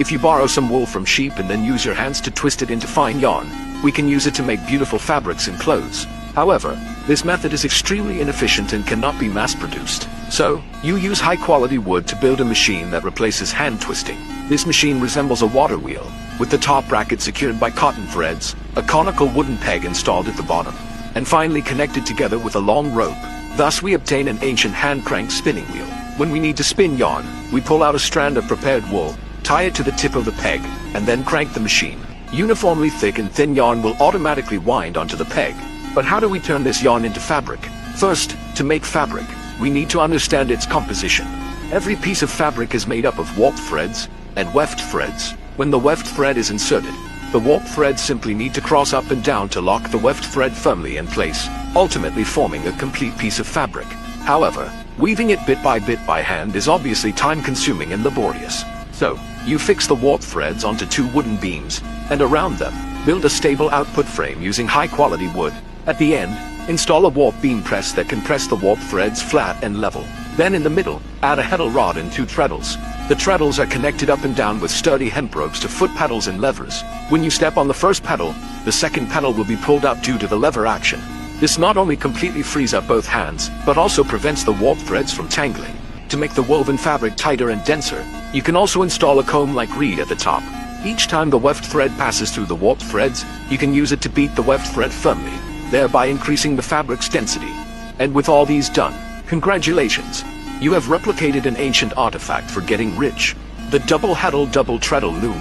If you borrow some wool from sheep and then use your hands to twist it into fine yarn, we can use it to make beautiful fabrics and clothes. However, this method is extremely inefficient and cannot be mass-produced. So, you use high-quality wood to build a machine that replaces hand twisting. This machine resembles a water wheel, with the top bracket secured by cotton threads, a conical wooden peg installed at the bottom, and finally connected together with a long rope. Thus we obtain an ancient hand-crank spinning wheel. When we need to spin yarn, we pull out a strand of prepared wool, tie it to the tip of the peg, and then crank the machine. Uniformly thick and thin yarn will automatically wind onto the peg. But how do we turn this yarn into fabric? First, to make fabric, we need to understand its composition. Every piece of fabric is made up of warp threads and weft threads. When the weft thread is inserted, the warp threads simply need to cross up and down to lock the weft thread firmly in place, ultimately forming a complete piece of fabric. However, weaving it bit by hand is obviously time-consuming and laborious. So, you fix the warp threads onto two wooden beams, and around them, build a stable output frame using high-quality wood. At the end, install a warp beam press that can press the warp threads flat and level. Then in the middle, add a heddle rod and two treadles. The treadles are connected up and down with sturdy hemp ropes to foot pedals and levers. When you step on the first pedal, the second pedal will be pulled up due to the lever action. This not only completely frees up both hands, but also prevents the warp threads from tangling. To make the woven fabric tighter and denser, you can also install a comb-like reed at the top. Each time the weft thread passes through the warp threads, you can use it to beat the weft thread firmly, thereby increasing the fabric's density. And with all these done, congratulations! You have replicated an ancient artifact for getting rich, the double heddle double treadle loom.